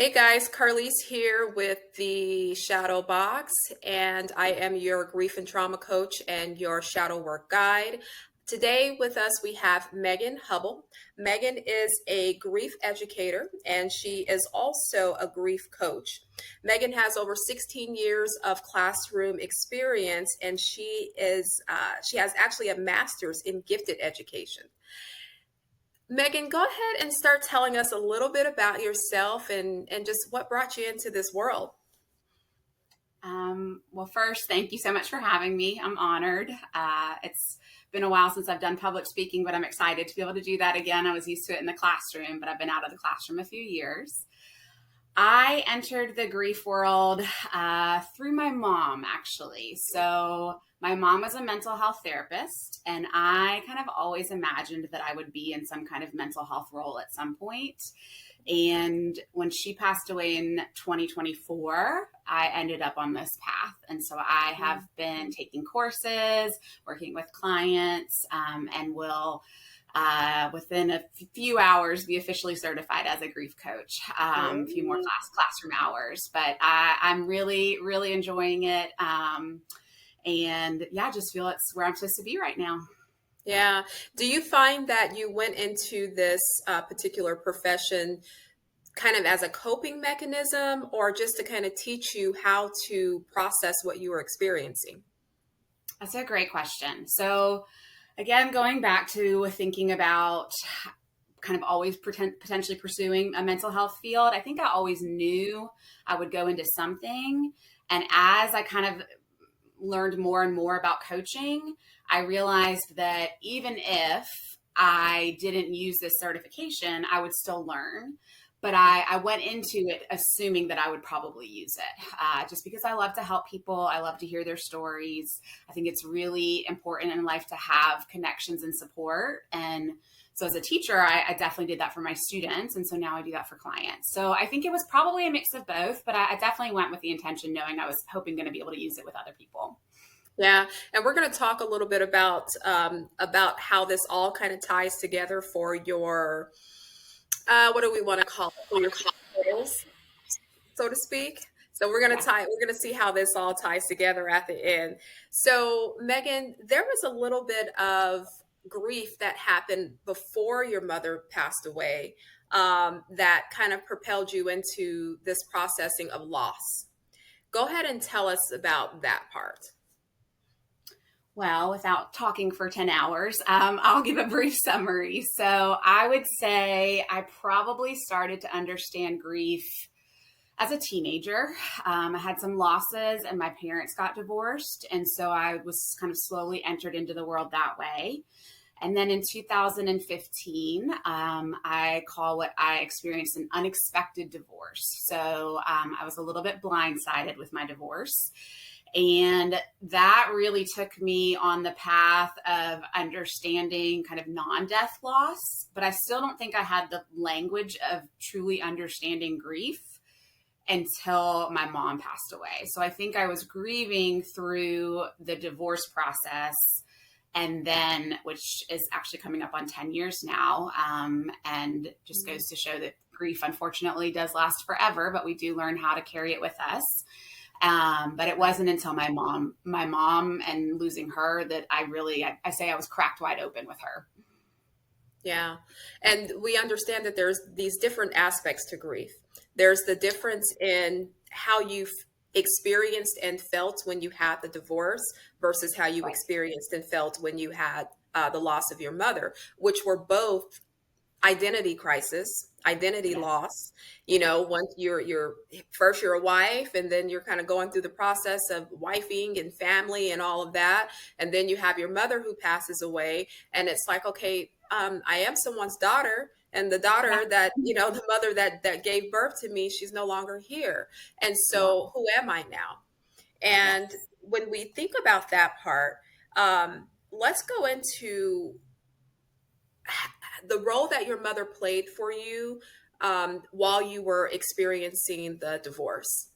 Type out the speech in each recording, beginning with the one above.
Hey guys, Carlise here with the Shadow Box, and I am your grief and trauma coach and your shadow work guide. Today with us we have Meagan Hubbell. Meagan is a grief educator and she is also a grief coach. Meagan has over 16 years of classroom experience and she has actually a master's in gifted education. Meagan, go ahead and start telling us a little bit about yourself and just what brought you into this world. Well, first, thank you so much for having me. I'm honored. It's been a while since I've done public speaking, but I'm excited to be able to do that again. I was used to it in the classroom, but I've been out of the classroom a few years. I entered the grief world through my mom, actually. So my mom was a mental health therapist, and I kind of always imagined that I would be in some kind of mental health role at some point. And when she passed away in 2024, I ended up on this path. And so I have been taking courses, working with clients, and will within a few hours be officially certified as a grief coach. A few more classroom hours, but I'm really, really enjoying it. And yeah, I just feel it's where I'm supposed to be right now. Yeah. Do you find that you went into this particular profession kind of as a coping mechanism or just to kind of teach you how to process what you were experiencing? That's a great question. So again, going back to thinking about kind of always potentially pursuing a mental health field, I think I always knew I would go into something. And as I kind of learned more and more about coaching, I realized that even if I didn't use this certification, I would still learn. But I went into it assuming that I would probably use it just because I love to help people. I love to hear their stories. I think it's really important in life to have connections and support. And so as a teacher, I definitely did that for my students. And so now I do that for clients. So I think it was probably a mix of both, but I definitely went with the intention knowing I was hoping going to be able to use it with other people. Yeah, and we're going to talk a little bit about how this all kind of ties together for your what do we want to call it? For your goals, so to speak. So we're gonna see how this all ties together at the end. So Meagan, there was a little bit of grief that happened before your mother passed away that kind of propelled you into this processing of loss. Go ahead and tell us about that part. Well, without talking for 10 hours, I'll give a brief summary. So I would say I probably started to understand grief as a teenager. I had some losses and my parents got divorced. And so I was kind of slowly entered into the world that way. And then in 2015, I call what I experienced an unexpected divorce. So I was a little bit blindsided with my divorce. And that really took me on the path of understanding kind of non-death loss, but I still don't think I had the language of truly understanding grief until my mom passed away. So I think I was grieving through the divorce process and then, which is actually coming up on 10 years now, and just goes to show that grief unfortunately does last forever, but we do learn how to carry it with us. But it wasn't until my mom and losing her that I say I was cracked wide open with her. Yeah. And we understand that there's these different aspects to grief. There's the difference in how you've experienced and felt when you had the divorce versus how you experienced and felt when you had the loss of your mother, which were both identity crisis, identity loss. You know, once you're first you're a wife and then you're kind of going through the process of wifing and family and all of that. And then you have your mother who passes away and it's like, okay, I am someone's daughter and the daughter that, you know, the mother that gave birth to me, she's no longer here. And so who am I now? And when we think about that part, let's go into the role that your mother played for you while you were experiencing the divorce.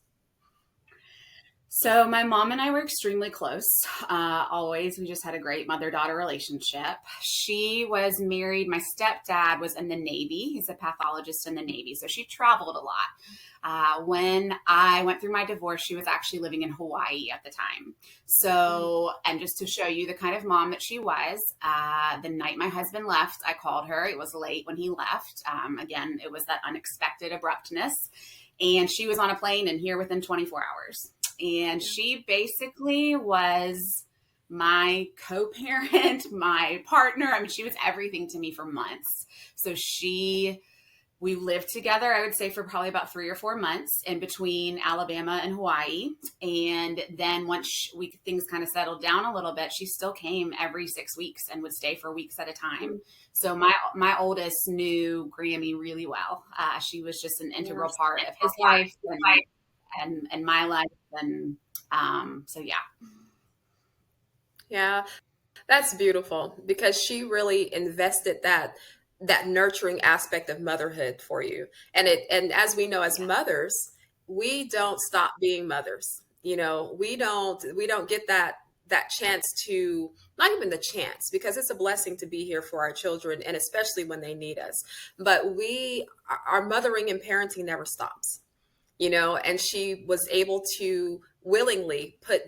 So my mom and I were extremely close. Always, we just had a great mother-daughter relationship. She was married. My stepdad was in the Navy. He's a pathologist in the Navy. So she traveled a lot. When I went through my divorce, she was actually living in Hawaii at the time. So, and just to show you the kind of mom that she was, the night my husband left, I called her. It was late when he left. Again, it was that unexpected abruptness. And she was on a plane and here within 24 hours. And she basically was my co-parent, my partner. I mean, she was everything to me for months. So we lived together, I would say, for probably about 3 or 4 months in between Alabama and Hawaii. And then once things kind of settled down a little bit, she still came every 6 weeks and would stay for weeks at a time. So my oldest knew Grammy really well. She was just an integral part of his life and my life. And so, yeah. Yeah, that's beautiful because she really invested that nurturing aspect of motherhood for you. And as we know, as mothers, we don't stop being mothers. We don't get that chance to, not even the chance, because it's a blessing to be here for our children, and especially when they need us. But our mothering and parenting never stops. And she was able to willingly put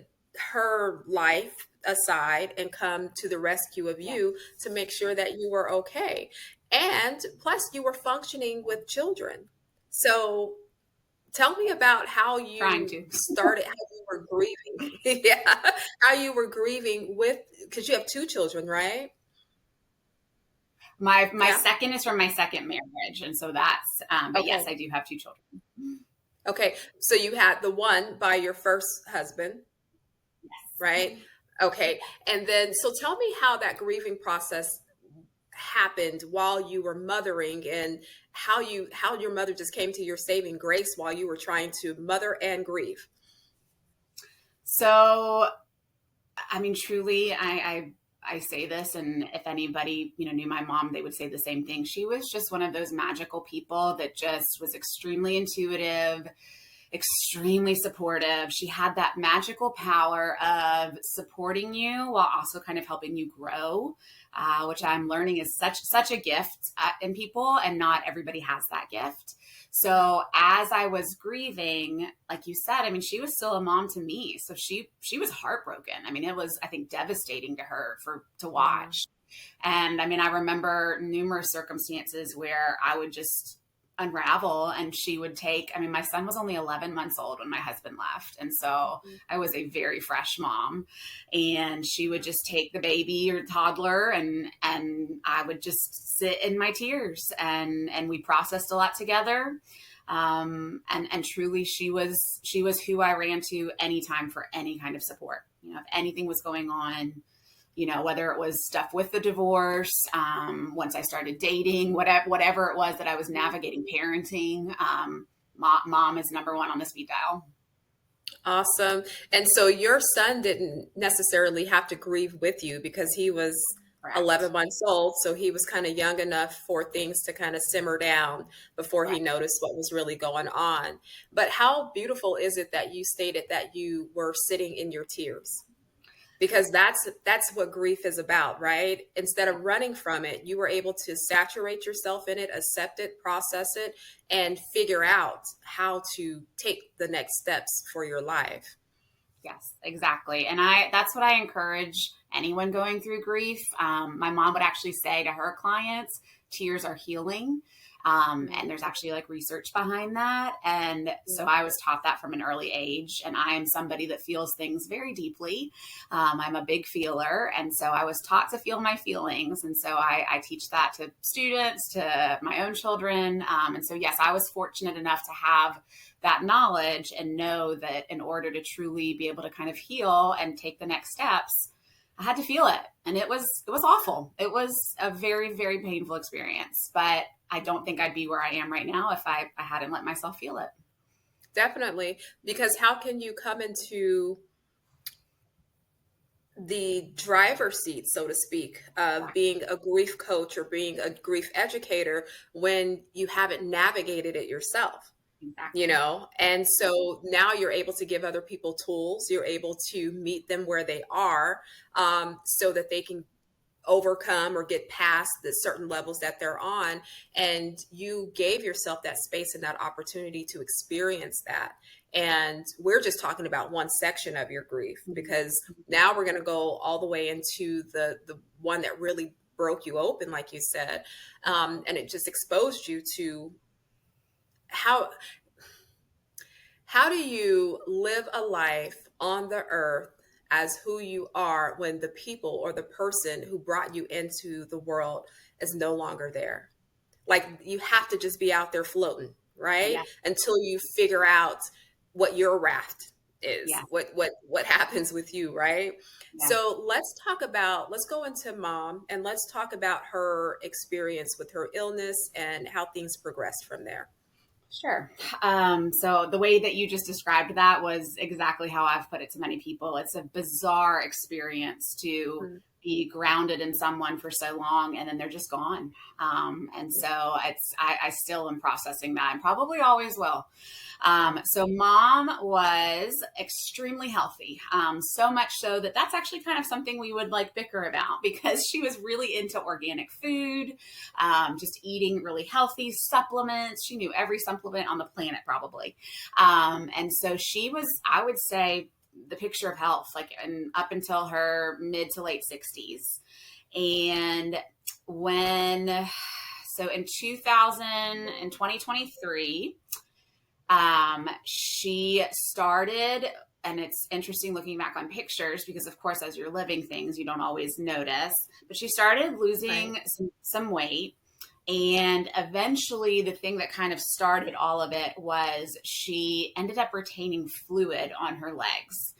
her life aside and come to the rescue of you to make sure that you were okay. And plus, you were functioning with children. So tell me about how you started, how you were grieving. Yeah, how you were grieving because you have 2 children, right? My second is from my second marriage. And so that's, but yes, I do have 2 children. Okay. So you had the one by your first husband, right? Okay. And then, so tell me how that grieving process happened while you were mothering, and how your mother just came to your saving grace while you were trying to mother and grieve. So, I mean, truly, I say this, and if anybody, knew my mom, they would say the same thing. She was just one of those magical people that just was extremely intuitive, extremely supportive. She had that magical power of supporting you while also kind of helping you grow, which I'm learning is such a gift in people, and not everybody has that gift. So as I was grieving, like you said, I mean, she was still a mom to me. So she was heartbroken. I mean, it was, I think, devastating to her to watch. And I mean, I remember numerous circumstances where I would just unravel, and she would my son was only 11 months old when my husband left. And so I was a very fresh mom, and she would just take the baby or toddler, and I would just sit in my tears, and we processed a lot together. And truly she was who I ran to anytime for any kind of support, if anything was going on, whether it was stuff with the divorce, once I started dating, whatever it was that I was navigating parenting, mom is number one on the speed dial. Awesome. And so your son didn't necessarily have to grieve with you because he was Correct. 11 months old. So he was kind of young enough for things to kind of simmer down before he noticed what was really going on. But how beautiful is it that you stated that you were sitting in your tears? Because that's what grief is about, right? Instead of running from it, you were able to saturate yourself in it, accept it, process it, and figure out how to take the next steps for your life. Yes, exactly. And that's what I encourage anyone going through grief. My mom would actually say to her clients, tears are healing. And there's actually like research behind that. And so I was taught that from an early age, and I am somebody that feels things very deeply. I'm a big feeler. And so I was taught to feel my feelings. And so I teach that to students, to my own children. And so, yes, I was fortunate enough to have that knowledge and know that in order to truly be able to kind of heal and take the next steps, I had to feel it. And it was awful. It was a very, very painful experience, but I don't think I'd be where I am right now if I hadn't let myself feel it. Definitely. Because how can you come into the driver's seat, so to speak, of being a grief coach or being a grief educator when you haven't navigated it yourself? Exactly. And so now you're able to give other people tools. You're able to meet them where they are, so that they can overcome or get past the certain levels that they're on, and you gave yourself that space and that opportunity to experience that. And we're just talking about one section of your grief, because now we're going to go all the way into the one that really broke you open, like you said, and it just exposed you to how do you live a life on the earth as who you are when the people or the person who brought you into the world is no longer there. Like, you have to just be out there floating, right? Yeah. Until you figure out what your raft is, Yeah. what happens with you, right? Yeah. So let's go into mom, and let's talk about her experience with her illness and how things progressed from there. Sure. So the way that you just described that was exactly how I've put it to many people. It's a bizarre experience to Mhm. be grounded in someone for so long and then they're just gone. And so I still am processing that and probably always will. So mom was extremely healthy. So much so that that's actually kind of something we would like bicker about because she was really into organic food, just eating really healthy supplements. She knew every supplement on the planet probably. And so she was, I would say, the picture of health, like, and up until her mid to late 60s. And so in 2023, she started, and it's interesting looking back on pictures because, of course, as you're living things, you don't always notice, but she started losing Right. some weight. And eventually, the thing that kind of started all of it was she ended up retaining fluid on her legs.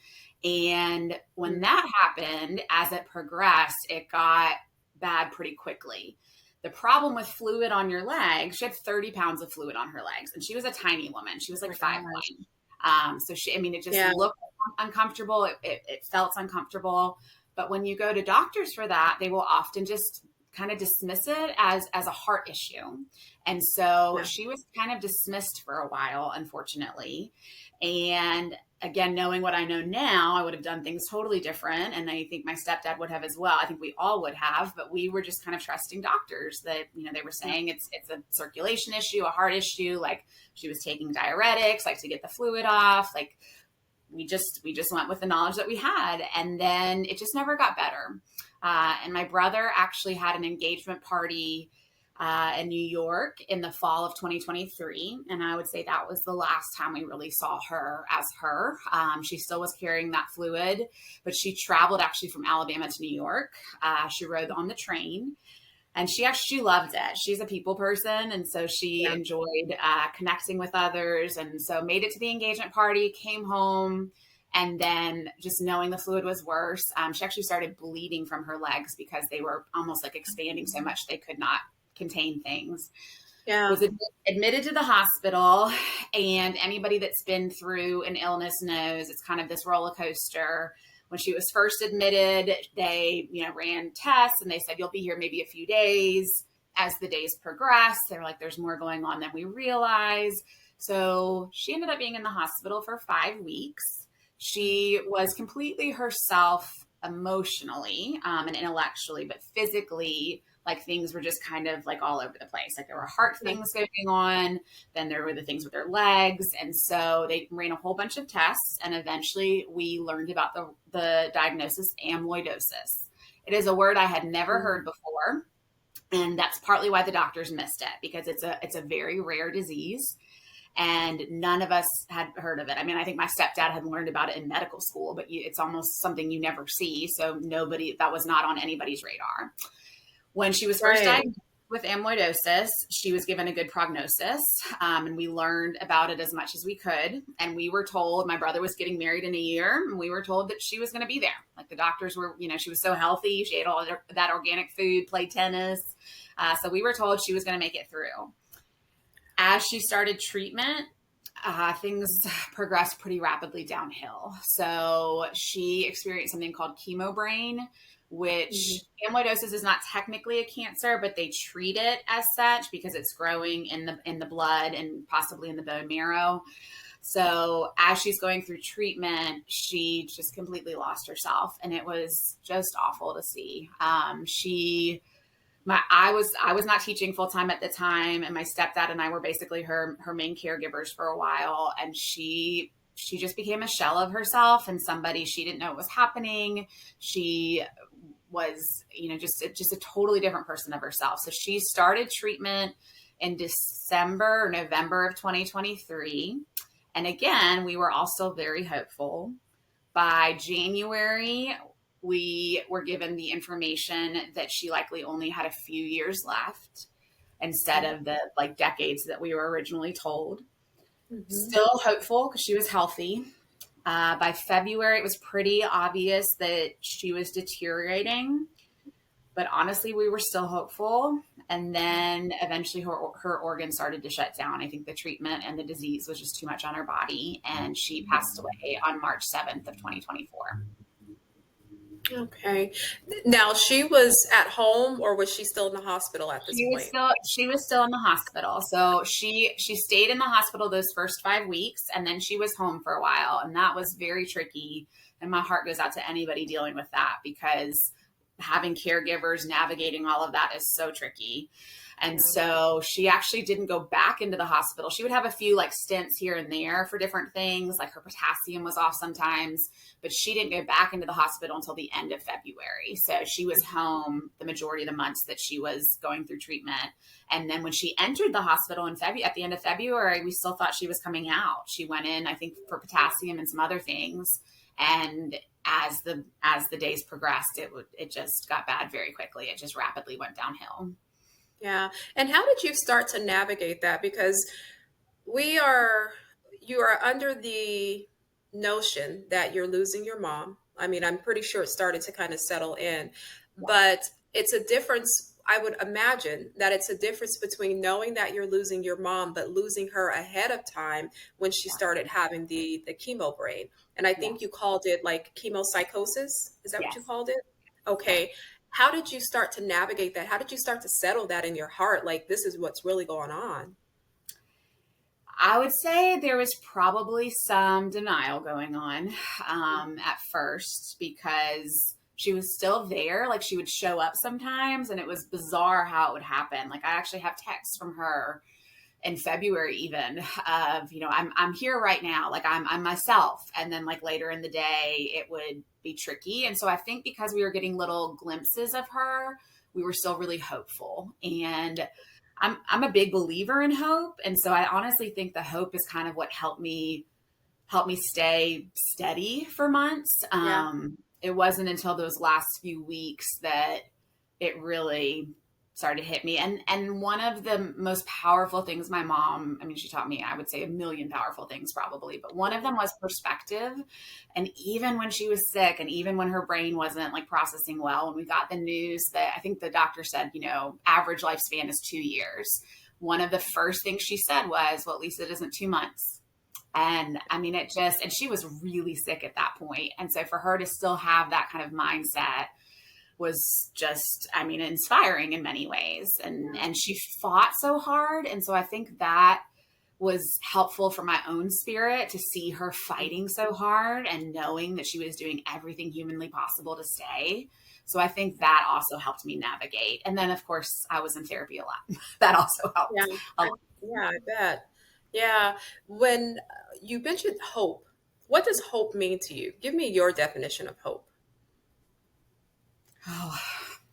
And when that happened, as it progressed, it got bad pretty quickly. The problem with fluid on your legs, she had 30 pounds of fluid on her legs, and she was a tiny woman. She was like Oh my 5'1". gosh. So she, I mean, it just Yeah. looked uncomfortable. It felt uncomfortable. But when you go to doctors for that, they will often just kind of dismiss it as a heart issue. And so Yeah. she was kind of dismissed for a while, unfortunately. And again, knowing what I know now, I would have done things totally different. And I think my stepdad would have as well. I think we all would have, but we were just kind of trusting doctors that, they were saying it's a circulation issue, a heart issue. Like, she was taking diuretics, like, to get the fluid off. Like, we just went with the knowledge that we had. And then it just never got better. And my brother actually had an engagement party in New York in the fall of 2023. And I would say that was the last time we really saw her as her. She still was carrying that fluid, but she traveled actually from Alabama to New York. She rode on the train. And she loved it. She's a people person. And so she Yeah. enjoyed connecting with others. And so made it to the engagement party, came home. And then just knowing the fluid was worse, she actually started bleeding from her legs because they were almost like expanding so much they could not contain things. Yeah. Was admitted to the hospital. And anybody that's been through an illness knows it's kind of this roller coaster. When she was first admitted, they, ran tests and they said, you'll be here maybe a few days. As the days progressed, they're like, there's more going on than we realize. So she ended up being in the hospital for 5 weeks. She was completely herself emotionally and intellectually, but physically, like, things were just kind of like all over the place. Like, there were heart things going on. Then there were the things with her legs. And so they ran a whole bunch of tests. And eventually we learned about the diagnosis amyloidosis. It is a word I had never heard before. And that's partly why the doctors missed it, because it's a very rare disease. And none of us had heard of it. I mean, I think my stepdad had learned about it in medical school, but it's almost something you never see. So that was not on anybody's radar. When she was first diagnosed with amyloidosis, she was given a good prognosis, and we learned about it as much as we could. And we were told, my brother was getting married in a year, and we were told that she was going to be there. Like, the doctors were, she was so healthy. She ate all that organic food, played tennis. So we were told she was going to make it through. As she started treatment, things progressed pretty rapidly downhill. So she experienced something called chemo brain, which amyloidosis is not technically a cancer, but they treat it as such because it's growing in the blood and possibly in the bone marrow. So as she's going through treatment, she just completely lost herself, and it was just awful to see. I was not teaching full time at the time, and my stepdad and I were basically her main caregivers for a while, and she just became a shell of herself and somebody she didn't know what was happening. She was, just a totally different person of herself. So she started treatment in December or November of 2023. And again, we were also very hopeful. By January, we were given the information that she likely only had a few years left instead of the decades that we were originally told. Mm-hmm. Still hopeful because she was healthy. By February, it was pretty obvious that she was deteriorating, but honestly, we were still hopeful. And then eventually her organs started to shut down. I think the treatment and the disease was just too much on her body, and she passed away on March 7th of 2024. Okay. Now, she was at home, or was she still in the hospital at this point? She was still in the hospital. So she stayed in the hospital those first 5 weeks, and then she was home for a while. And that was very tricky. And my heart goes out to anybody dealing with that, because having caregivers, navigating all of that is so tricky. And so she actually didn't go back into the hospital. She would have a few stints here and there for different things, like her potassium was off sometimes, but she didn't go back into the hospital until the end of February. So she was home the majority of the months that she was going through treatment. And then when she entered the hospital at the end of February, we still thought she was coming out. She went in, I think, for potassium and some other things. And as the days progressed, it just got bad very quickly. It just rapidly went downhill. Yeah. And how did you start to navigate that? Because you are under the notion that you're losing your mom. I mean, I'm pretty sure it started to kind of settle in, but it's a difference. I would imagine that it's a difference between knowing that you're losing your mom, but losing her ahead of time when she started having the chemo brain. And I think you called it chemopsychosis. Is that what you called it? Okay. How did you start to navigate that? How did you start to settle that in your heart? This is what's really going on. I would say there was probably some denial going on at first, because she was still there. She would show up sometimes, and it was bizarre how it would happen. I actually have texts from her in February even of, I'm here right now. I'm myself. And then later in the day, it would be tricky. And so I think because we were getting little glimpses of her, we were still really hopeful. And I'm a big believer in hope. And so I honestly think the hope is kind of what helped me stay steady for months. It wasn't until those last few weeks that it really started to hit me. And one of the most powerful things my mom, she taught me, I would say a million powerful things probably, but one of them was perspective. And even when she was sick, and even when her brain wasn't processing well, when we got the news that, I think the doctor said, average lifespan is 2 years. One of the first things she said was, well, at least it isn't 2 months. And and she was really sick at that point. And so for her to still have that kind of mindset was just, inspiring in many ways. And she fought so hard. And so I think that was helpful for my own spirit, to see her fighting so hard and knowing that she was doing everything humanly possible to stay. So I think that also helped me navigate. And then, of course, I was in therapy a lot. That also helped. Yeah, I bet. Yeah. When you mentioned hope, what does hope mean to you? Give me your definition of hope. Oh,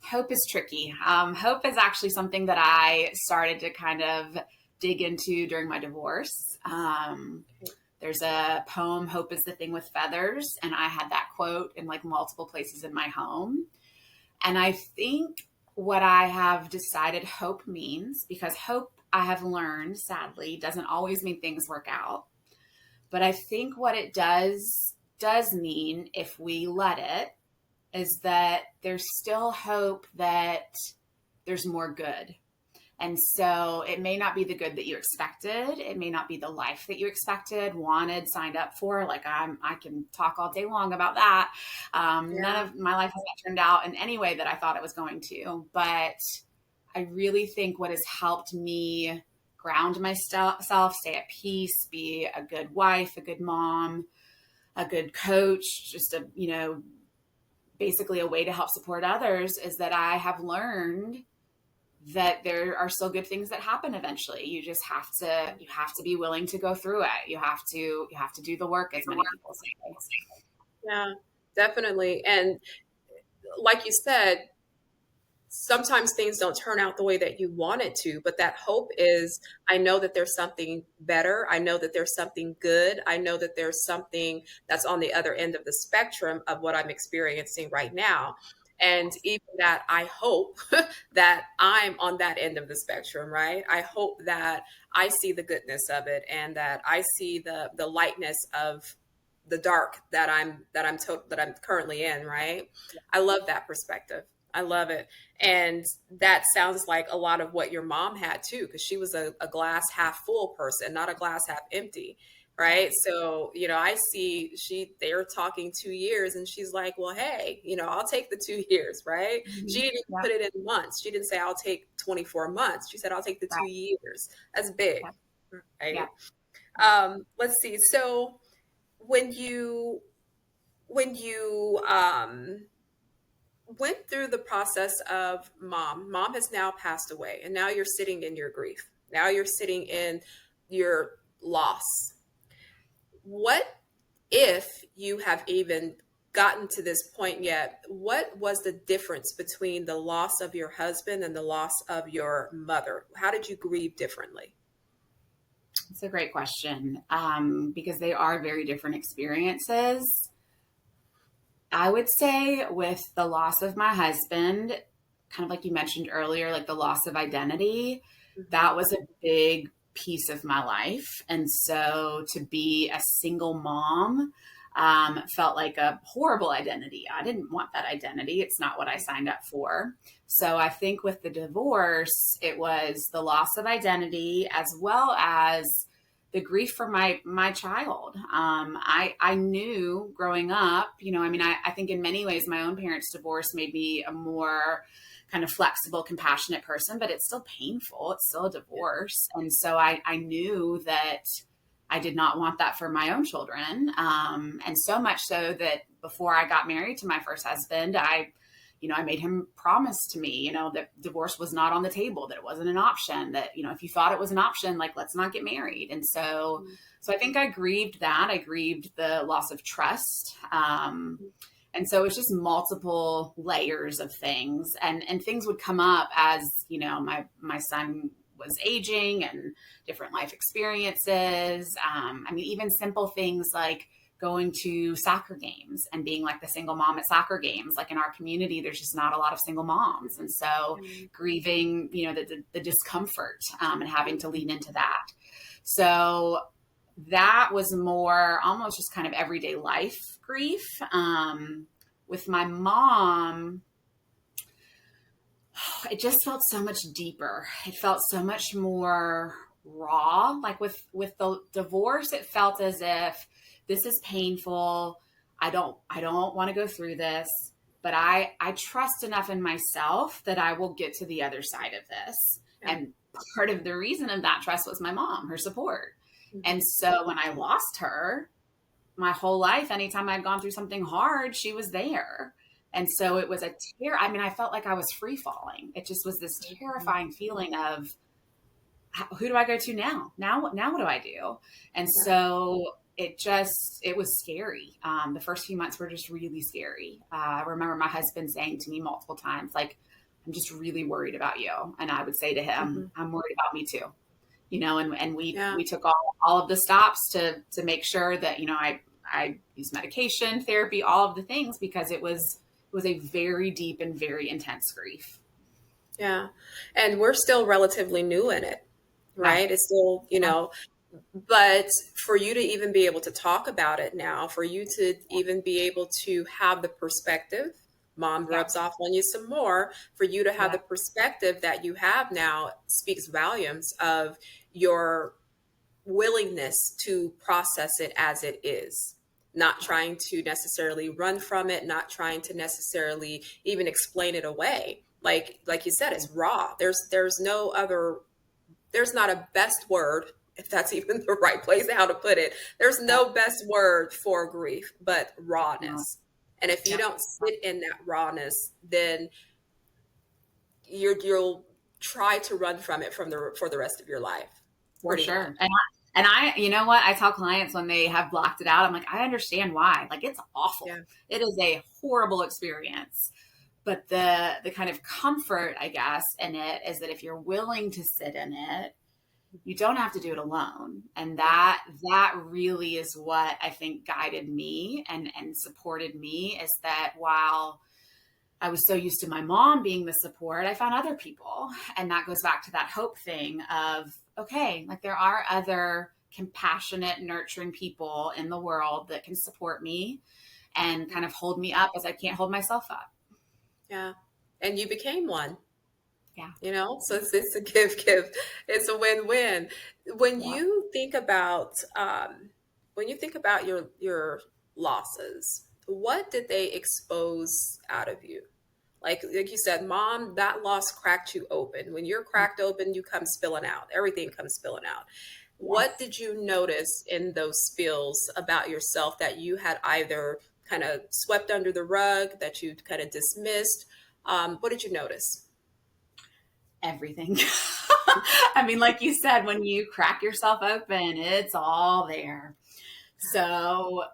hope is tricky. Hope is actually something that I started to kind of dig into during my divorce. There's a poem, Hope is the Thing with Feathers, and I had that quote in multiple places in my home. And I think what I have decided hope means, because hope, I have learned, sadly, doesn't always mean things work out. But I think what it does mean, if we let it, is that there's still hope that there's more good. And so it may not be the good that you expected. It may not be the life that you expected, wanted, signed up for. I can talk all day long about that. None of my life has not turned out in any way that I thought it was going to. But I really think what has helped me ground myself, stay at peace, be a good wife, a good mom, a good coach, just basically a way to help support others, is that I have learned that there are still good things that happen eventually. You just have to be willing to go through it. You have to do the work, as many people say. Yeah, definitely. And like you said, sometimes things don't turn out the way that you want it to, but that hope is, I know that there's something better. I know that there's something good. I know that there's something that's on the other end of the spectrum of what I'm experiencing right now. And even that, I hope that I'm on that end of the spectrum, right? I hope that I see the goodness of it, and that I see the lightness of the dark that I'm currently in, right? I love that perspective. I love it. And that sounds like a lot of what your mom had too, because she was a glass half full person, not a glass half empty. Right. So, I see they're talking 2 years and she's like, well, hey, I'll take the 2 years. Right. She didn't even put it in months. She didn't say, I'll take 24 months. She said, I'll take the 2 years. That's big. Right. Let's see. So when you went through the process of mom has now passed away, and now you're sitting in your grief. Now you're sitting in your loss. What, if you have even gotten to this point yet, what was the difference between the loss of your husband and the loss of your mother? How did you grieve differently? It's a great question, because they are very different experiences. I would say with the loss of my husband, kind of like you mentioned earlier, like the loss of identity, that was a big piece of my life. And so to be a single mom felt like a horrible identity. I didn't want that identity. It's not what I signed up for. So I think with the divorce, it was the loss of identity as well as the grief for my child. I knew growing up, I think in many ways my own parents' divorce made me a more kind of flexible, compassionate person, but it's still painful. It's still a divorce. And so I knew that I did not want that for my own children. And so much so that before I got married to my first husband, I made him promise to me, that divorce was not on the table, that it wasn't an option, that, if you thought it was an option, like, let's not get married. And so I think I grieved that. I grieved the loss of trust. And so it's just multiple layers of things, and things would come up as, my son was aging and different life experiences. Even simple things like going to soccer games and being like the single mom at soccer games. Like in our community, there's just not a lot of single moms. And so grieving, the discomfort and having to lean into that. So that was more almost just kind of everyday life grief. With my mom, it just felt so much deeper. It felt so much more raw. Like with the divorce, it felt as if this is painful. I don't want to go through this, but I trust enough in myself that I will get to the other side of this. Yeah. And part of the reason of that trust was my mom, her support. Mm-hmm. And so when I lost her, my whole life, anytime I'd gone through something hard, she was there. And so it was I felt like I was free falling. It just was this terrifying feeling of, who do I go to now? Now what do I do? And so it was scary. The first few months were just really scary. I remember my husband saying to me multiple times, like, I'm just really worried about you. And I would say to him, I'm worried about me too. And we took all of the stops to make sure that, I used medication, therapy, all of the things, because it was a very deep and very intense grief. Yeah. And we're still relatively new in it, right? It's still, but for you to even be able to talk about it now, for you to even be able to have the perspective, mom rubs off on you some more, for you to have the perspective that you have now speaks volumes of your willingness to process it as it is, not trying to necessarily run from it, not trying to necessarily even explain it away. Like you said, it's raw. There's no there's not a best word, if that's even the right place how to put it. There's no best word for grief but Yeah. rawness. And if you Yeah. don't sit in that rawness, then you'll try to run from it for the rest of your life, For pretty much. sure. And I, you know what? I tell clients when they have blocked it out, I'm like, I understand why. Like, it's awful. Yeah. It is a horrible experience. But the kind of comfort, I guess, in it is that if you're willing to sit in it, you don't have to do it alone. And Yeah. that really is what I think guided me and supported me, is that while I was so used to my mom being the support, I found other people. And that goes back to that hope thing of, okay, like there are other compassionate, nurturing people in the world that can support me and kind of hold me up as I can't hold myself up. Yeah. And you became one. Yeah. So it's a give. It's a win-win. When Yeah. you think about your losses, what did they expose out of you? Like you said, mom, that loss cracked you open. When you're cracked open, you come spilling out. Everything comes spilling out. What Yes. did you notice in those spills about yourself that you had either kind of swept under the rug, that you kind of dismissed? What did you notice? Everything. I mean, like you said, when you crack yourself open, it's all there. So,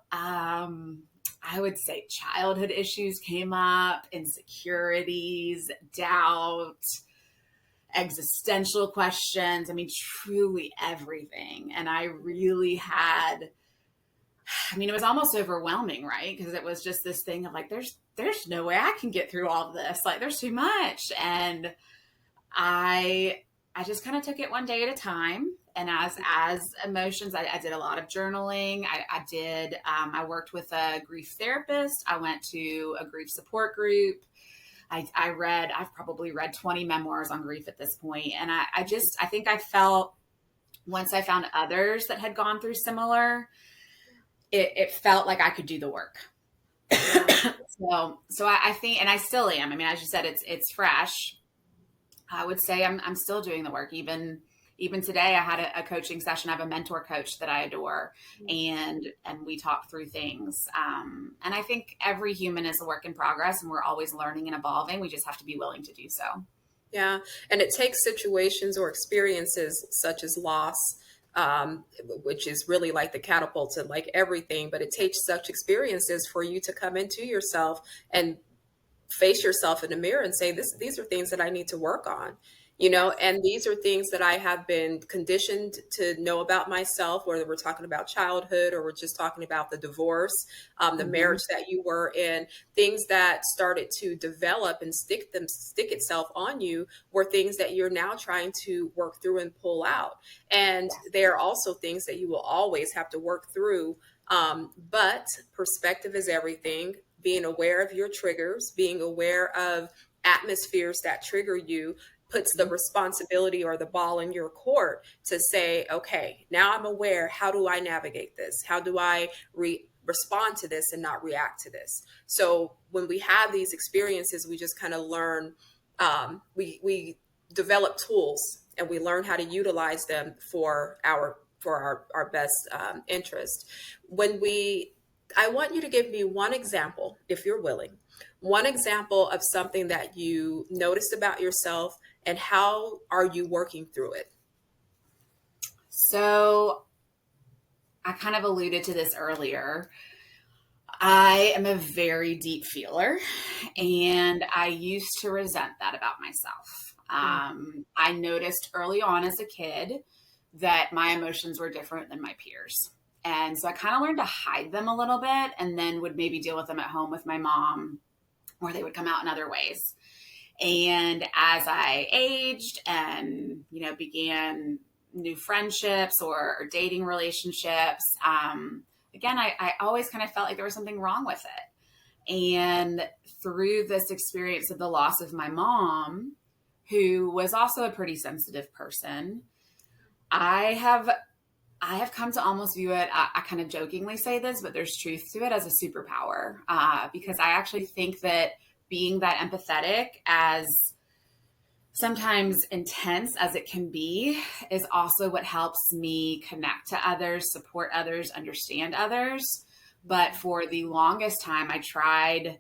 I would say childhood issues came up, insecurities, doubt, existential questions. I mean, truly everything. And I really had, I mean, it was almost overwhelming, right? Because it was just this thing of like, there's no way I can get through all of this. Like, there's too much. And I I just kind of took it one day at a time. And as emotions, I did a lot of journaling. I worked with a grief therapist. I went to a grief support group. I've probably read 20 memoirs on grief at this point. And I think I felt, once I found others that had gone through similar, it felt like I could do the work. Yeah. So I think, and I still am. I mean, as you said, it's fresh. I would say I'm still doing the work. Even today, I had a coaching session. I have a mentor coach that I adore, and we talk through things. And I think every human is a work in progress, and we're always learning and evolving. We just have to be willing to do so. Yeah. And it takes situations or experiences such as loss, which is really like the catapult to like everything, but it takes such experiences for you to come into yourself and face yourself in the mirror and say, these are things that I need to work on, and these are things that I have been conditioned to know about myself, whether we're talking about childhood or we're just talking about the divorce, the Mm-hmm. marriage that you were in. Things that started to develop and stick itself on you were things that you're now trying to work through and pull out. And there are also things that you will always have to work through. But perspective is everything. Being aware of your triggers, being aware of atmospheres that trigger you, puts the responsibility or the ball in your court to say, okay, now I'm aware. How do I navigate this? How do I respond to this and not react to this? So when we have these experiences, we just kind of learn, we develop tools and we learn how to utilize them for our best interest. I want you to give me one example, if you're willing, one example of something that you noticed about yourself, and how are you working through it? So I kind of alluded to this earlier. I am a very deep feeler, and I used to resent that about myself. I noticed early on as a kid that my emotions were different than my peers. And so I kind of learned to hide them a little bit, and then would maybe deal with them at home with my mom, or they would come out in other ways. And as I aged and, began new friendships or dating relationships, again, I always kind of felt like there was something wrong with it. And through this experience of the loss of my mom, who was also a pretty sensitive person, I have come to almost view it, I kind of jokingly say this, but there's truth to it, as a superpower, because I actually think that being that empathetic, as sometimes intense as it can be, is also what helps me connect to others, support others, understand others. But for the longest time, I tried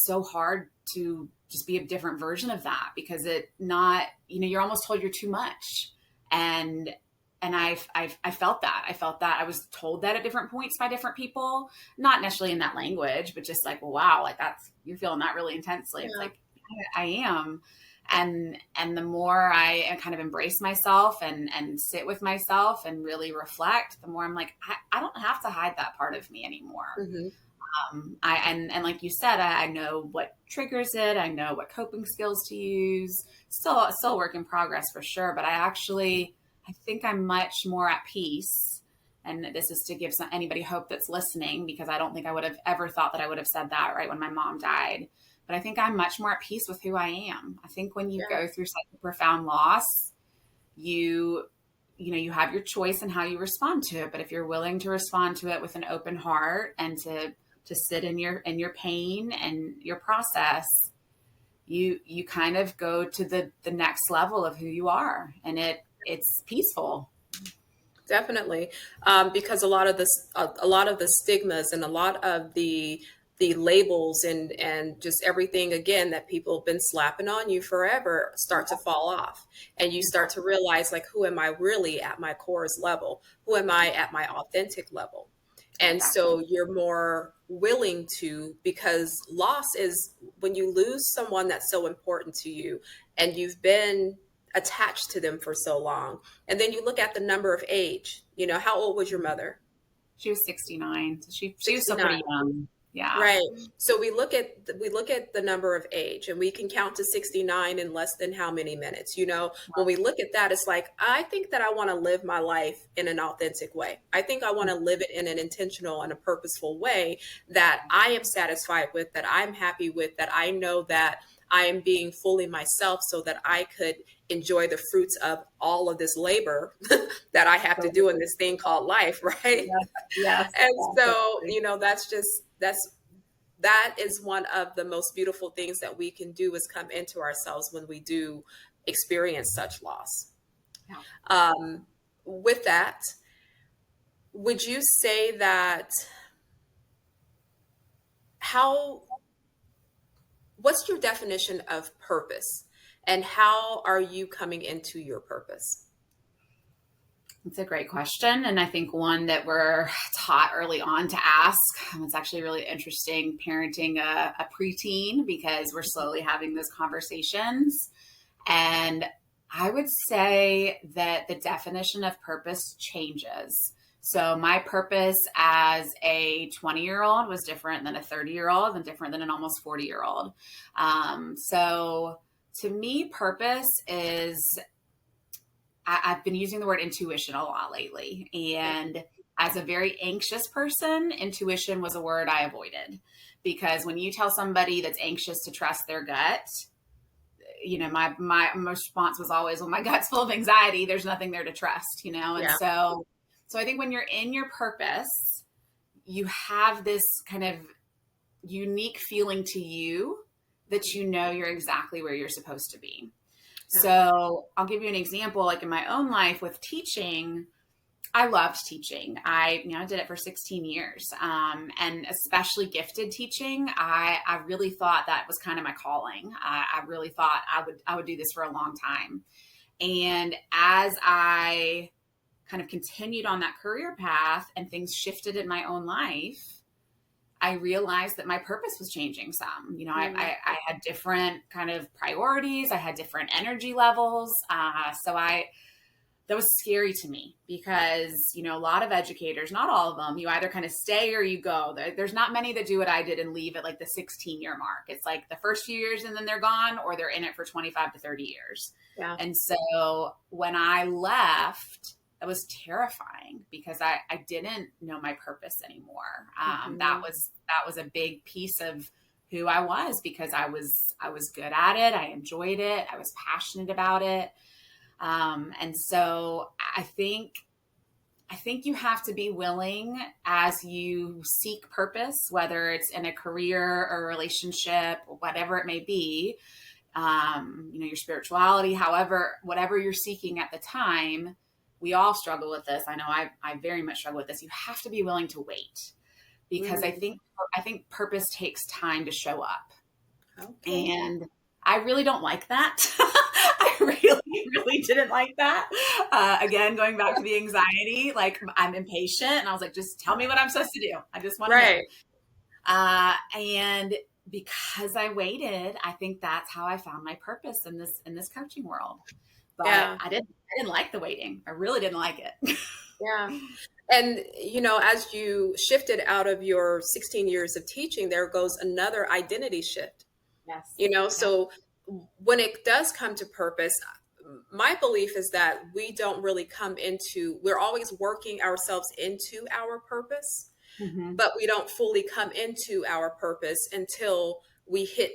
so hard to just be a different version of that, because you're almost told you're too much. And I felt that. I felt that. I was told that at different points by different people, not necessarily in that language, but just like, well, wow, like you're feeling that really intensely. It's Yeah. like, I am. And the more I kind of embrace myself and sit with myself and really reflect, the more I'm like, I don't have to hide that part of me anymore. Hmm. And like you said, I know what triggers it. I know what coping skills to use. Still work in progress for sure. But I think I'm much more at peace. And this is to give anybody hope that's listening, because I don't think I would have ever thought that I would have said that right when my mom died. But I think I'm much more at peace with who I am. I think when you Yeah. go through such a profound loss, you you have your choice in how you respond to it. But if you're willing to respond to it with an open heart and to sit in your pain and your process, you kind of go to the next level of who you are, and it's peaceful. Definitely, because a lot of the stigmas and a lot of the labels and just everything again that people have been slapping on you forever start to fall off, and you start to realize, like, who am I really at my core's level? Who am I at my authentic level? And Exactly. so you're more willing to, because loss is when you lose someone that's so important to you and you've been attached to them for so long. And then you look at the number of age. How old was your mother? She was 69, so she was still 69. pretty young. Yeah. Right. So we look at the number of age, and we can count to 69 in less than how many minutes. When we look at that, it's like, I think that I want to live my life in an authentic way. I think I want to live it in an intentional and a purposeful way that I am satisfied with, that I'm happy with, that I know that I am being fully myself, so that I could enjoy the fruits of all of this labor that I have to do in this thing called life, right? Yes, yes, And so, absolutely. that is one of the most beautiful things that we can do, is come into ourselves when we do experience such loss. Yeah. Um, with that, would you say that how what's your definition of purpose, and how are you coming into your purpose? It's a great question. And I think one that we're taught early on to ask. It's actually really interesting parenting a preteen, because we're slowly having those conversations. And I would say that the definition of purpose changes. So my purpose as a 20-year-old was different than a 30-year-old, and different than an almost 40-year-old. So to me, purpose is, I've been using the word intuition a lot lately. And as a very anxious person, intuition was a word I avoided, because when you tell somebody that's anxious to trust their gut, my response was always, well, my gut's full of anxiety. There's nothing there to trust, And Yeah. so I think when you're in your purpose, you have this kind of unique feeling to you that you're exactly where you're supposed to be. Yeah. So I'll give you an example. Like in my own life with teaching, I loved teaching. I did it for 16 years. And especially gifted teaching. I really thought that was kind of my calling. I really thought I would do this for a long time. And as I kind of continued on that career path and things shifted in my own life, I realized that my purpose was changing some. I had different kind of priorities. I had different energy levels. That was scary to me, because, a lot of educators, not all of them, you either kind of stay or you go. There's not many that do what I did and leave at like the 16-year mark. It's like the first few years and then they're gone, or they're in it for 25 to 30 years. Yeah. And so when I left, it was terrifying, because I didn't know my purpose anymore. That was a big piece of who I was, because I was good at it. I enjoyed it. I was passionate about it. And so I think you have to be willing, as you seek purpose, whether it's in a career or a relationship, whatever it may be, your spirituality, however, whatever you're seeking at the time. We all struggle with this. I know I very much struggle with this. You have to be willing to wait, because Mm, I think purpose takes time to show up. okay. And I really don't like that. I really didn't like that. Again, going back to the anxiety, like I'm impatient, and I was like, just tell me what I'm supposed to do. I just want to know. Right. And because I waited, I think that's how I found my purpose in this coaching world. But Yeah. I didn't like the waiting. I really didn't like it. Yeah. And, as you shifted out of your 16 years of teaching, there goes another identity shift, Yes. Yep. so when it does come to purpose, my belief is that we're always working ourselves into our purpose, Mm-hmm. but we don't fully come into our purpose until we hit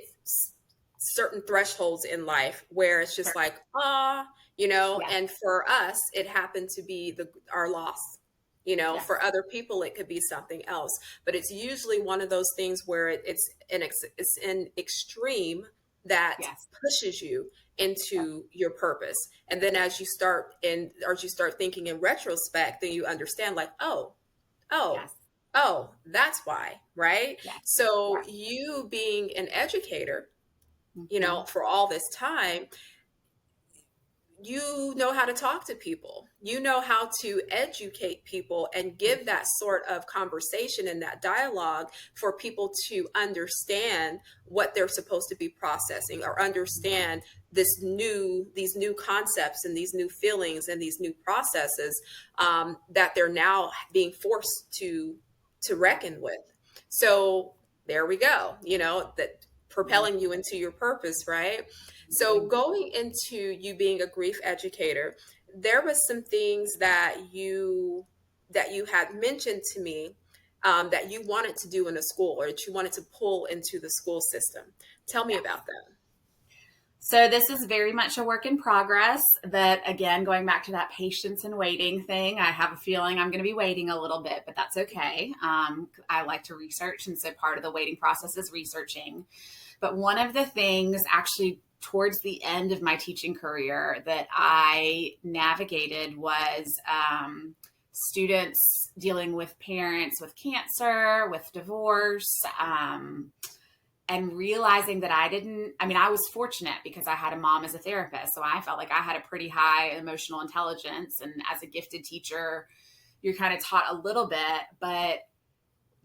certain thresholds in life where it's just Sure. like, Yes. and for us, it happened to be our loss. Yes. For other people, it could be something else, but it's usually one of those things where it's an extreme that Yes. pushes you Yep. into your purpose. And then as you start thinking in retrospect, then you understand like, oh, Yes. oh, that's why, right? Yes. So Yes. you being an educator, Mm-hmm. for all this time, you know how to talk to people. You know how to educate people and give that sort of conversation and that dialogue for people to understand what they're supposed to be processing, or understand these new concepts and these new feelings and these new processes, that they're now being forced to Yep. reckon with. So there we go. That Mhm. propelling you into your purpose, right? So Mhm. going into you being a grief educator, there was some things that you had mentioned to me, that you wanted to do in a school, or that you wanted to pull into the school system. Tell me Yes. about that. So this is very much a work in progress. That again, going back to that patience and waiting thing, I have a feeling I'm going to be waiting a little bit, but that's okay. I like to research, and so part of the waiting process is researching. But one of the things, actually, towards the end of my teaching career, that I navigated was students dealing with parents with cancer, with divorce. And realizing that I was fortunate because I had a mom as a therapist. So I felt like I had a pretty high emotional intelligence. And as a gifted teacher, you're kind of taught a little bit, but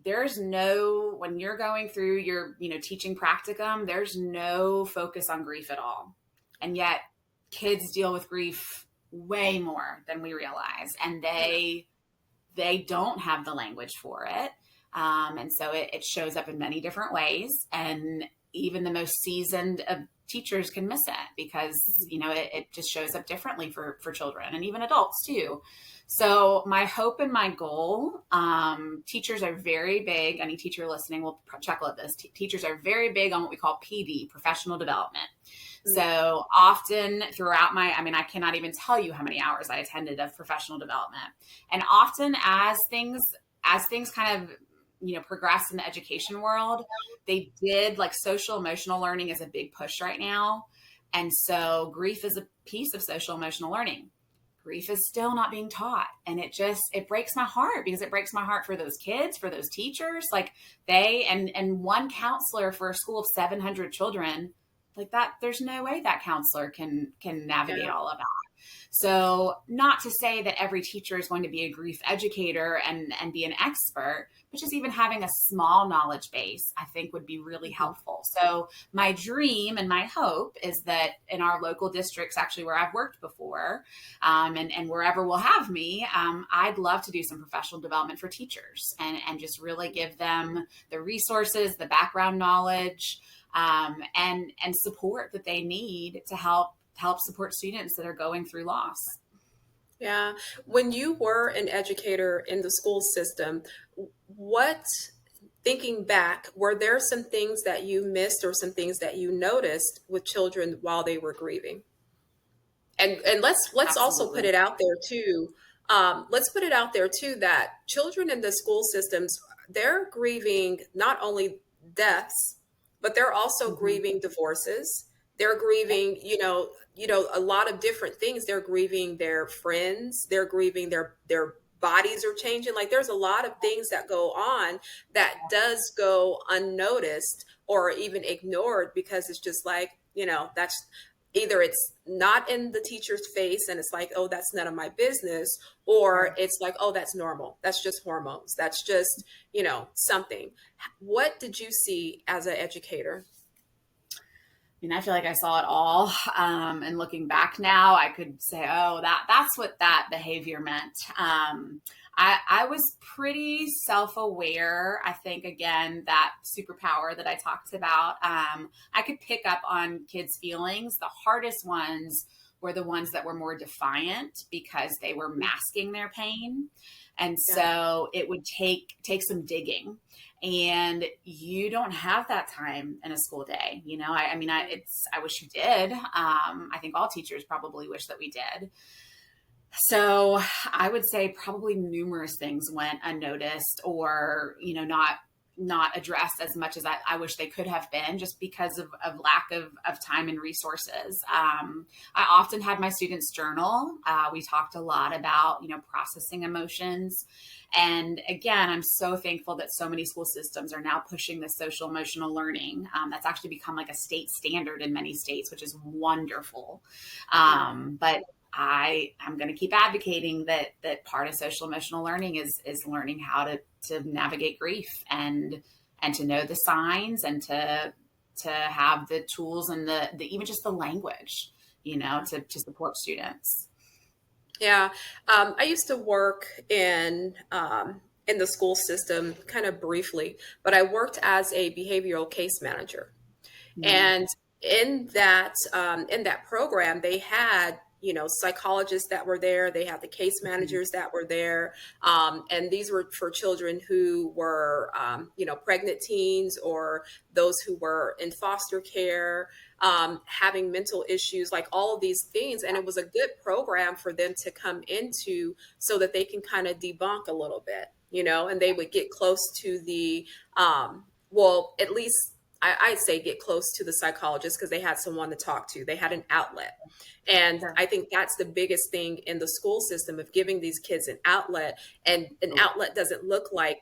when you're going through your, teaching practicum, there's no focus on grief at all. And yet kids deal with grief way more than we realize. And Yeah. they don't have the language for it. And so it shows up in many different ways. And even the most seasoned of teachers can miss it because, it just shows up differently for children and even adults too. So my hope and my goal, teachers are very big. Any teacher listening will chuckle at this. Teachers are very big on what we call PD, professional development. Mm. So often throughout I cannot even tell you how many hours I attended of professional development. And often as things kind of, progress in the education world, they did, like, social emotional learning is a big push right now. And so grief is a piece of social emotional learning. Grief is still not being taught. And it breaks my heart, because it breaks my heart for those kids, for those teachers. Like, and one counselor for a school of 700 children, like that, there's no way that counselor can navigate Yeah. all of that. So, not to say that every teacher is going to be a grief educator and be an expert, but just even having a small knowledge base, I think, would be really Mhm. helpful. So my dream and my hope is that in our local districts, actually where I've worked before, and wherever will have me, I'd love to do some professional development for teachers, and just really give them the resources, the background knowledge, and support that they need to help support students that are going through loss. Yeah. When you were an educator in the school system, what, thinking back, were there some things that you missed or some things that you noticed with children while they were grieving? And let's also put Absolutely. it out there too. Let's put it out there too that children in the school systems, they're grieving not only deaths, but they're also Mm-hmm. grieving divorces. They're grieving, a lot of different things. They're grieving their friends. They're grieving their bodies are changing. Like there's a lot of things that go on that does go unnoticed or even ignored because it's just like, that's either it's not in the teacher's face and it's like, oh, that's none of my business, or it's like, oh, that's normal. That's just hormones. That's just, something. What did you see as an educator? I mean, I feel like I saw it all. And looking back now, I could say, oh, that's what that behavior meant. I was pretty self-aware. I think, again, that superpower that I talked about, I could pick up on kids' feelings. The hardest ones were the ones that were more defiant because they were masking their pain. And Yeah. so it would take some digging, and you don't have that time in a school day. I mean, I wish you did. I think all teachers probably wish that we did. So I would say probably numerous things went unnoticed, or, not addressed as much as I wish they could have been, just because of lack of time and resources. I often had my students journal. We talked a lot about, processing emotions. And again, I'm so thankful that so many school systems are now pushing this social emotional learning. That's actually become like a state standard in many states, which is wonderful. But I'm going to keep advocating that part of social emotional learning is learning how to navigate grief and to know the signs, and to have the tools and the even just the language, to support students. Yeah. I used to work in the school system kind of briefly, but I worked as a behavioral case manager. Mm-hmm. And in that program, they had psychologists that were there. They had the case managers that were there, and these were for children who were pregnant teens or those who were in foster care, having mental issues, like all of these things. And it was a good program for them to come into so that they can kind of debunk a little bit, and they would get close to the well, at least I'd say get close to the psychologist because they had someone to talk to. They had an outlet. And Sure. I think that's the biggest thing in the school system of giving these kids an outlet. And an outlet doesn't look like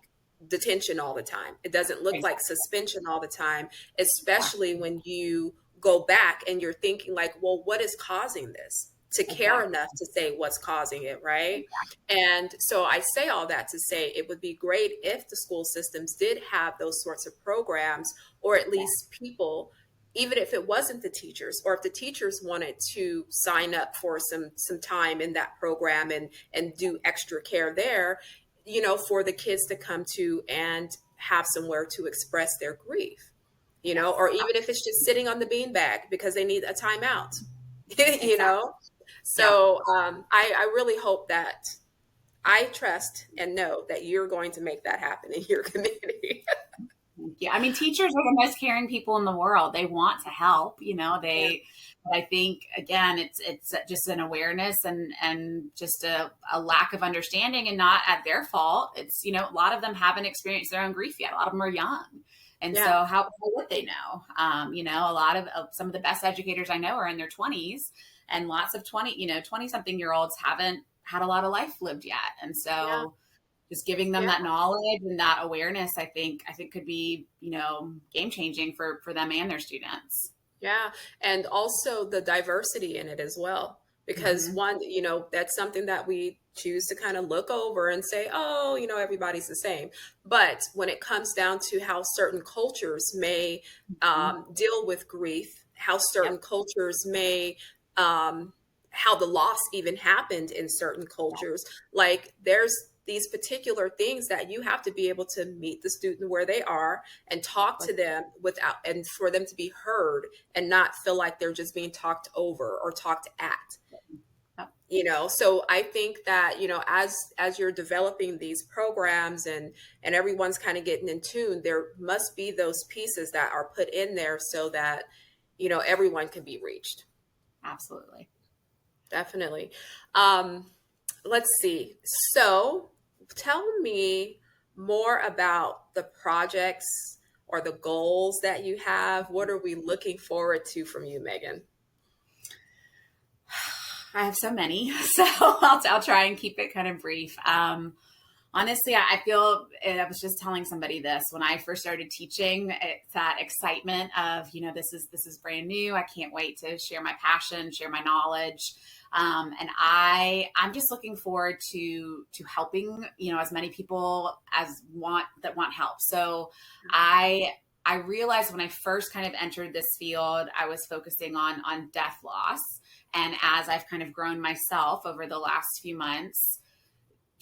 detention all the time. It doesn't look like Exactly. suspension all the time, Yeah. especially when you go back and you're thinking like, well, what is causing this? To care Exactly. enough to say what's causing it, right? And so I say all that to say it would be great if the school systems did have those sorts of programs, or at Yeah. least people, even if it wasn't the teachers, or if the teachers wanted to sign up for some time in that program and do extra care there, for the kids to come to and have somewhere to express their grief, Yes. or even if it's just sitting on the beanbag because they need a timeout, you Exactly. know. Yeah. So I really hope that I trust and know that you're going to make that happen in your community. Yeah, I mean, teachers are the most caring people in the world. They want to help, Yeah, but I think, again, it's just an awareness and just a lack of understanding, and not at their fault. It's, a lot of them haven't experienced their own grief yet. A lot of them are young. And yeah, so how would they know? A lot of some of the best educators I know are in their 20s, and lots of 20 something year olds haven't had a lot of life lived yet. And yeah, so just giving them yeah. that knowledge and that awareness, I think could be, game changing for them and their students. Yeah. And also the diversity in it as well. Because Mm-hmm. one, that's something that we choose to kind of look over and say, oh, everybody's the same. But when it comes down to how certain cultures may Mm-hmm. deal with grief, how certain Yep. cultures may, how the loss even happened in certain cultures, like there's these particular things that you have to be able to meet the student where they are and talk Exactly. to them without, and for them to be heard and not feel like they're just being talked over or talked at. Yep. So I think that, as you're developing these programs and everyone's kind of getting in tune, there must be those pieces that are put in there so that, everyone can be reached. Absolutely. Definitely. um let's see. So tell me more about the projects or the goals that you have? What are we looking forward to from you, Meagan? I have so many, so I'll try and keep it kind of brief. Honestly, I feel, I was just telling somebody this when I first started teaching, it's that excitement of, this is brand new. I can't wait to share my passion, share my knowledge. And I'm just looking forward to helping, as many people that want help. So I realized when I first kind of entered this field, I was focusing on death loss. And as I've kind of grown myself over the last few months,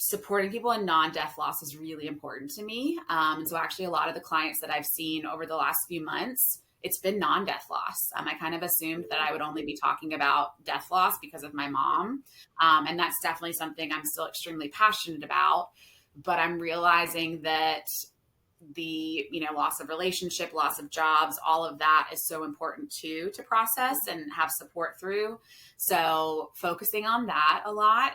supporting people in non-death loss is really important to me. And so actually a lot of the clients that I've seen over the last few months, it's been non-death loss. I kind of assumed that I would only be talking about death loss because of my mom. And that's definitely something I'm still extremely passionate about. But I'm realizing that the loss of relationship, loss of jobs, all of that is so important too to process and have support through. So focusing on that a lot.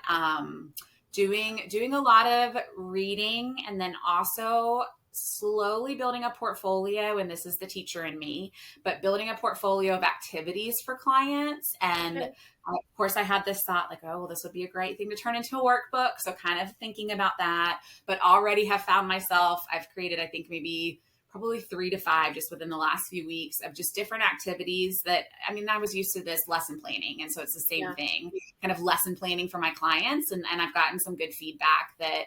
Doing a lot of reading, and then also slowly building a portfolio, and this is the teacher in me, but building a portfolio of activities for clients. And of course I had this thought like, oh, well, this would be a great thing to turn into a workbook. So kind of thinking about that, but already have found myself, I've created, I think maybe probably 3 to 5 just within the last few weeks of just different activities that, I was used to this lesson planning. And so it's the same thing, kind of lesson planning for my clients. And I've gotten some good feedback that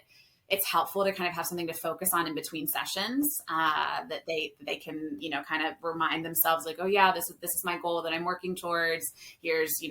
it's helpful to kind of have something to focus on in between sessions, that they can, kind of remind themselves like, oh yeah, this is my goal that I'm working towards. Here's,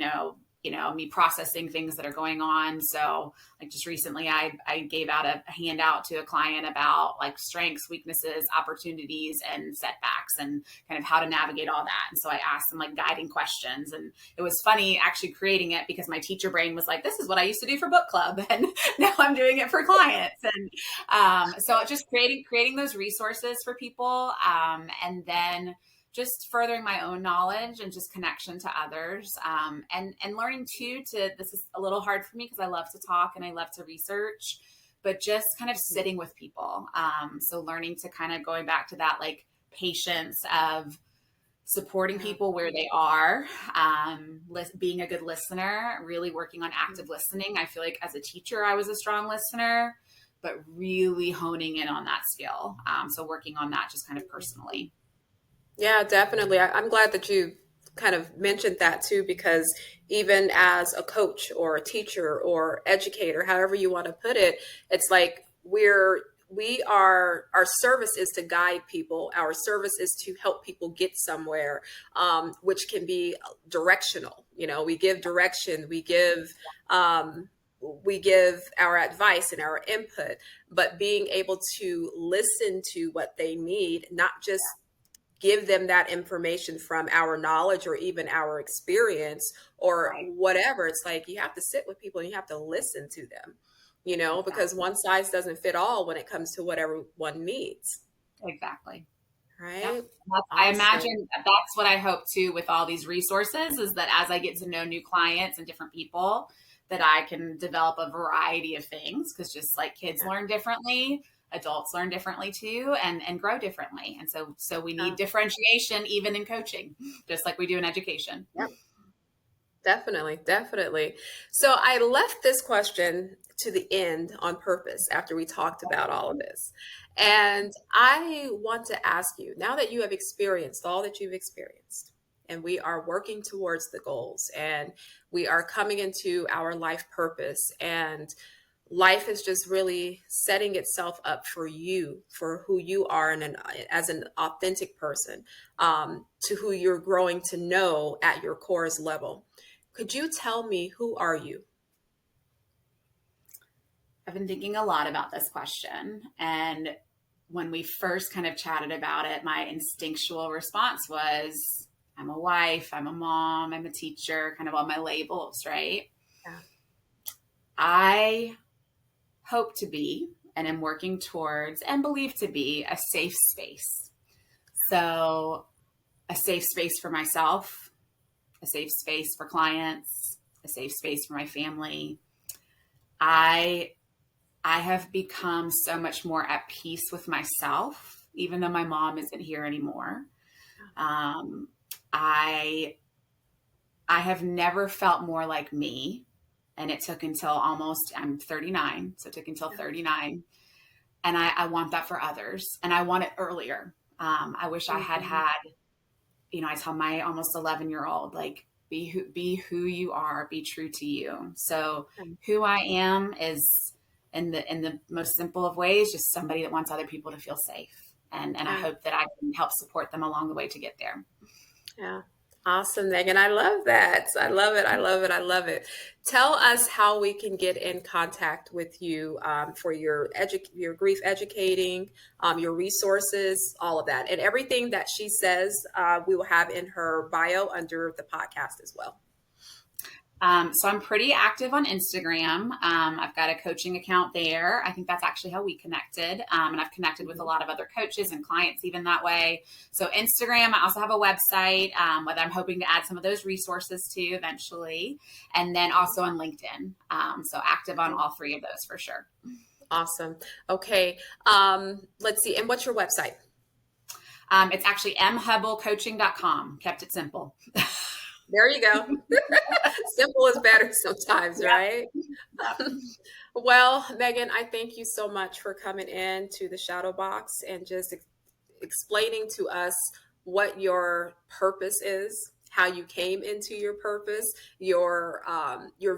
me processing things that are going on. So like just recently I gave out a handout to a client about like strengths, weaknesses, opportunities, and setbacks, and kind of how to navigate all that. And so I asked them like guiding questions, and it was funny actually creating it because my teacher brain was like, this is what I used to do for book club. And now I'm doing it for clients. And so just creating those resources for people. And then just furthering my own knowledge and just connection to others, and learning too this is a little hard for me because I love to talk and I love to research, but just kind of sitting with people. So learning to kind of going back to that, like patience of supporting people where they are, being a good listener, really working on active listening. I feel like as a teacher, I was a strong listener, but really honing in on that skill. So working on that just kind of personally. Yeah, definitely. I'm glad that you kind of mentioned that too, because even as a coach or a teacher or educator, however you want to put it, it's like our service is to guide people. Our service is to help people get somewhere, which can be directional. We give direction, we give our advice and our input, but being able to listen to what they need, not just give them that information from our knowledge or even our experience or whatever. It's like you have to sit with people and you have to listen to them, because one size doesn't fit all when it comes to what everyone needs. Exactly. Right. Yep. Awesome. I imagine that's what I hope to with all these resources, is that as I get to know new clients and different people, that I can develop a variety of things, because just like kids learn differently, adults learn differently too, and grow differently. And so we need differentiation even in coaching, just like we do in education. Yep. Definitely. So I left this question to the end on purpose after we talked about all of this. And I want to ask you, now that you have experienced all that you've experienced, and we are working towards the goals, and we are coming into our life purpose, and life is just really setting itself up for you, for who you are, and as an authentic person, to who you're growing to know at your core's level. Could you tell me, who are you? I've been thinking a lot about this question. And when we first kind of chatted about it, my instinctual response was, I'm a wife, I'm a mom, I'm a teacher, kind of all my labels, right? Yeah. I hope to be, and am working towards, and believe to be, a safe space. So a safe space for myself, a safe space for clients, a safe space for my family. I have become so much more at peace with myself even though my mom isn't here anymore. Um, I I have never felt more like me. And it took until I'm 39. So it took until 39. And I want that for others. And I want it earlier. I wish I had Mhm. had, I tell my almost 11-year-old, like, be who you are, be true to you. So who I am is in the most simple of ways, just somebody that wants other people to feel safe. And I Yeah. hope that I can help support them along the way to get there. Yeah. Awesome, Megan. I love that. I love it. I love it. I love it. Tell us how we can get in contact with you for your grief educating, your resources, all of that, and everything that she says. We will have in her bio under the podcast as well. So I'm pretty active on Instagram. I've got a coaching account there. I think that's actually how we connected. And I've connected with a lot of other coaches and clients even that way. So Instagram, I also have a website, that I'm hoping to add some of those resources to eventually. And then also on LinkedIn. So active on all three of those for sure. Awesome. Okay. Let's see. And what's your website? It's actually mhubbellcoaching.com. Kept it simple. There you go. Simple is better sometimes, Yep. right? Well, Megan, I thank you so much for coming in to the Shadow Box and just explaining to us what your purpose is, how you came into your purpose, your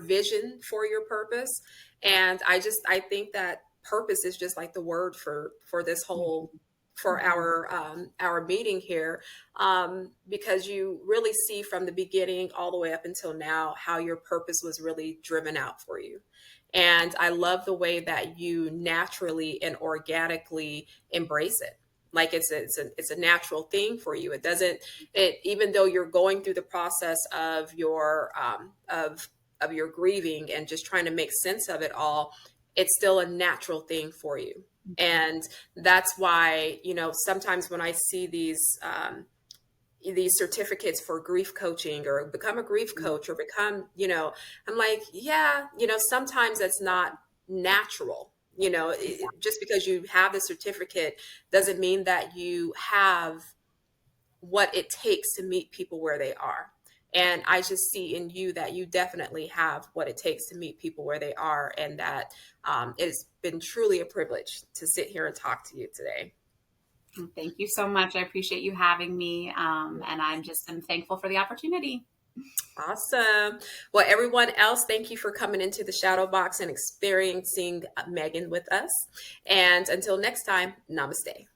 vision for your purpose, and I think that purpose is just like the word for this whole for our meeting here, because you really see from the beginning all the way up until now how your purpose was really driven out for you. And I love the way that you naturally and organically embrace it. Like it's a natural thing for you. It doesn't it even though you're going through the process of your grieving and just trying to make sense of it all, it's still a natural thing for you. And that's why, sometimes when I see these certificates for grief coaching or become a grief coach or become, I'm like, yeah, sometimes that's not natural. Just because you have the certificate doesn't mean that you have what it takes to meet people where they are. And I just see in you that you definitely have what it takes to meet people where they are, and that it's been truly a privilege to sit here and talk to you today. Thank you so much. I appreciate you having me. And I'm thankful for the opportunity. Awesome. Well, everyone else, thank you for coming into the Shadow Box and experiencing Megan with us. And until next time, namaste.